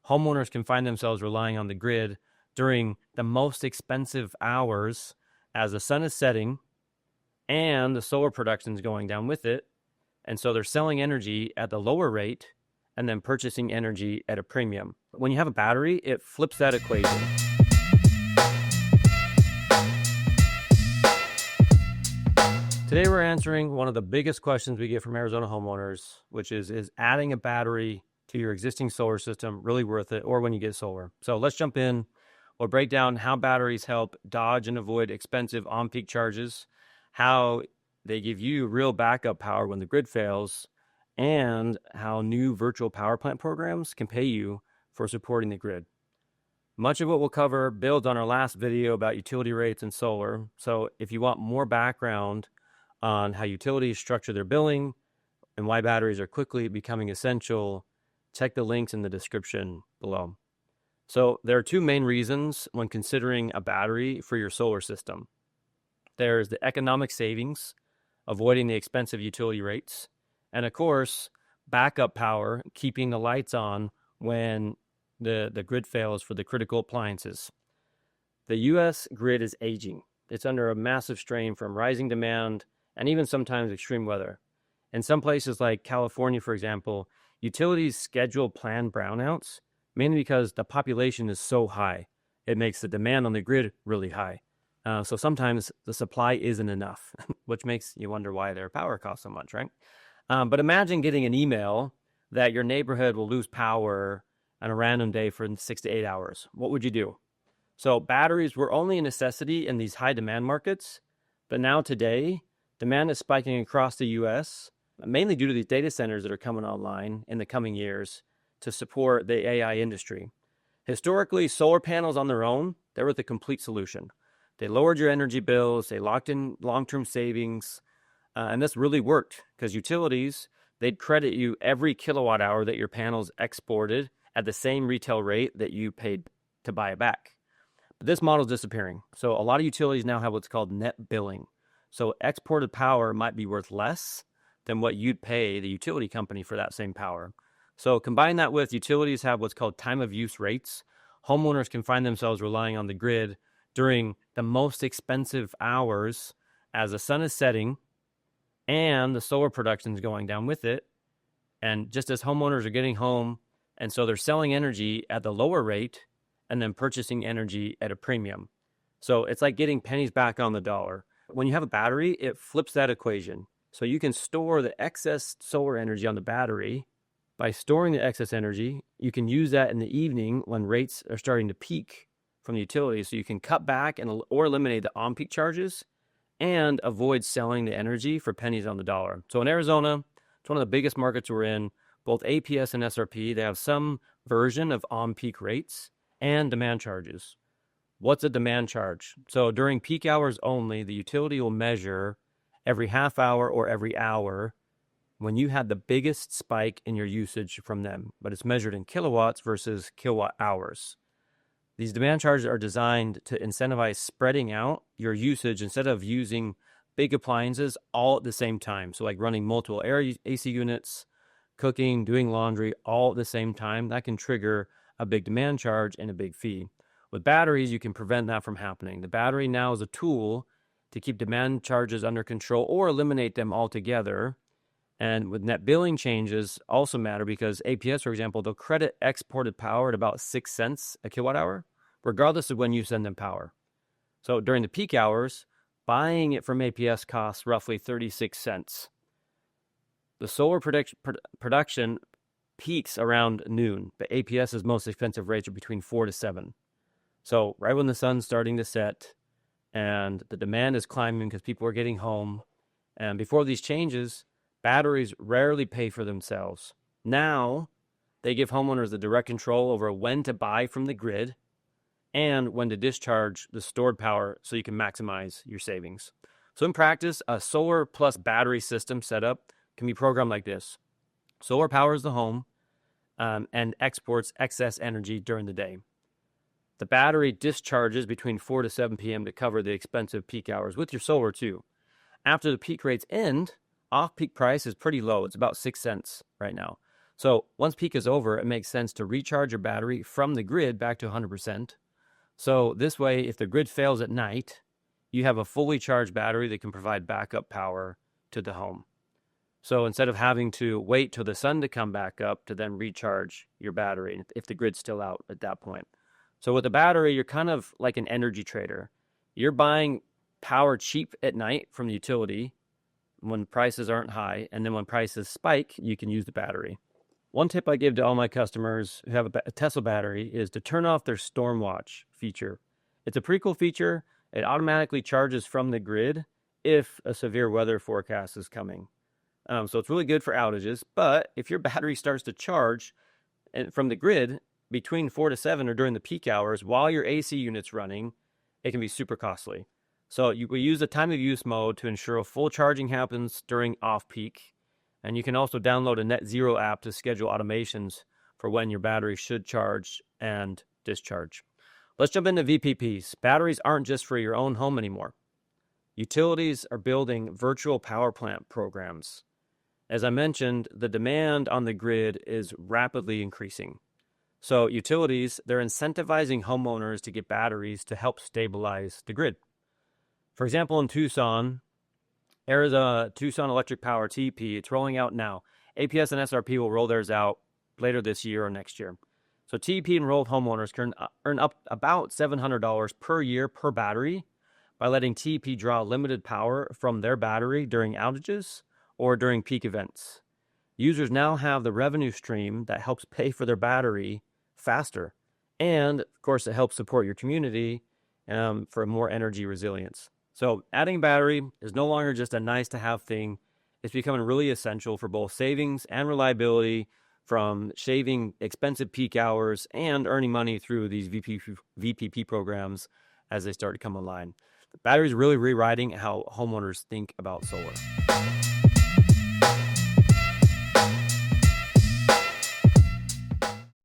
homeowners can find themselves relying on the grid during the most expensive hours as the sun is setting and the solar production is going down with it. And so they're selling energy at the lower rate and then purchasing energy at a premium. When you have a battery, it flips that equation. Today we're answering one of the biggest questions we get from Arizona homeowners, which is adding a battery to your existing solar system really worth it, or when you get solar? So let's jump in. We'll break down how batteries help dodge and avoid expensive on-peak charges, how they give you real backup power when the grid fails, and how new virtual power plant programs can pay you for supporting the grid. Much of what we'll cover builds on our last video about utility rates and solar. So if you want more background on how utilities structure their billing and why batteries are quickly becoming essential, check the links in the description below. So there are two main reasons when considering a battery for your solar system. There's the economic savings, avoiding the expensive utility rates, and of course, backup power, keeping the lights on when the grid fails for the critical appliances. The U.S. grid is aging. It's under a massive strain from rising demand and even sometimes extreme weather. In some places like California, for example, utilities schedule planned brownouts, mainly because the population is so high. It makes the demand on the grid really high. So sometimes the supply isn't enough, which makes you wonder why their power costs so much, right? But imagine getting an email that your neighborhood will lose power on a random day for 6 to 8 hours. What would you do? So batteries were only a necessity in these high demand markets, but now today, demand is spiking across the U.S., mainly due to these data centers that are coming online in the coming years to support the AI industry. Historically, solar panels on their own, they were the complete solution. They lowered your energy bills, they locked in long-term savings, and this really worked because utilities, they'd credit you every kilowatt hour that your panels exported at the same retail rate that you paid to buy it back. But this model is disappearing. So a lot of utilities now have what's called net billing. So exported power might be worth less than what you'd pay the utility company for that same power. So combine that with utilities have what's called time of use rates. Homeowners can find themselves relying on the grid during the most expensive hours as the sun is setting and the solar production is going down with it. And just as homeowners are getting home, and so they're selling energy at the lower rate and then purchasing energy at a premium. So it's like getting pennies back on the dollar. When you have a battery, it flips that equation. So you can store the excess solar energy on the battery. By storing the excess energy, you can use that in the evening when rates are starting to peak from the utility. So you can cut back or eliminate the on-peak charges and avoid selling the energy for pennies on the dollar. So in Arizona, it's one of the biggest markets we're in. Both APS and SRP, they have some version of on-peak rates and demand charges. What's a demand charge? So during peak hours only, the utility will measure every half hour or every hour when you had the biggest spike in your usage from them, but it's measured in kilowatts versus kilowatt hours. These demand charges are designed to incentivize spreading out your usage instead of using big appliances all at the same time. So like running multiple AC units, cooking, doing laundry all at the same time, that can trigger a big demand charge and a big fee. With batteries, you can prevent that from happening. The battery now is a tool to keep demand charges under control or eliminate them altogether. And with net billing changes also matter because APS, for example, they'll credit exported power at about 6 cents a kilowatt hour, regardless of when you send them power. So during the peak hours, buying it from APS costs roughly 36 cents. The solar production peaks around noon, but APS's most expensive rates are between 4 to 7. So right when the sun's starting to set and the demand is climbing because people are getting home, and before these changes, batteries rarely pay for themselves. Now, they give homeowners the direct control over when to buy from the grid and when to discharge the stored power so you can maximize your savings. So in practice, a solar plus battery system setup can be programmed like this. Solar powers the home and exports excess energy during the day. The battery discharges between 4 to 7 p.m. to cover the expensive peak hours with your solar too. After the peak rates end, off-peak price is pretty low. It's about 6 cents right now. So once peak is over, it makes sense to recharge your battery from the grid back to 100%. So this way, if the grid fails at night, you have a fully charged battery that can provide backup power to the home. So instead of having to wait till the sun to come back up to then recharge your battery if the grid's still out at that point. So with a battery, you're kind of like an energy trader. You're buying power cheap at night from the utility when prices aren't high, and then when prices spike, you can use the battery. One tip I give to all my customers who have a Tesla battery is to turn off their Storm Watch feature. It's a pretty cool feature. It automatically charges from the grid if a severe weather forecast is coming. So it's really good for outages, but if your battery starts to charge from the grid between 4 to 7 or during the peak hours while your AC unit's running, it can be super costly. So we use the time of use mode to ensure a full charging happens during off-peak. And you can also download a Net Zero app to schedule automations for when your battery should charge and discharge. Let's jump into VPPs. Batteries aren't just for your own home anymore. Utilities are building virtual power plant programs. As I mentioned, the demand on the grid is rapidly increasing. So utilities, they're incentivizing homeowners to get batteries to help stabilize the grid. For example, in Tucson Electric Power, TEP, it's rolling out now. APS and SRP will roll theirs out later this year or next year. So TEP enrolled homeowners can earn up about $700 per year per battery by letting TEP draw limited power from their battery during outages or during peak events. Users now have the revenue stream that helps pay for their battery faster. And, of course, it helps support your community for more energy resilience. So adding battery is no longer just a nice-to-have thing. It's becoming really essential for both savings and reliability from shaving expensive peak hours and earning money through these VPP programs as they start to come online. The battery is really rewriting how homeowners think about solar.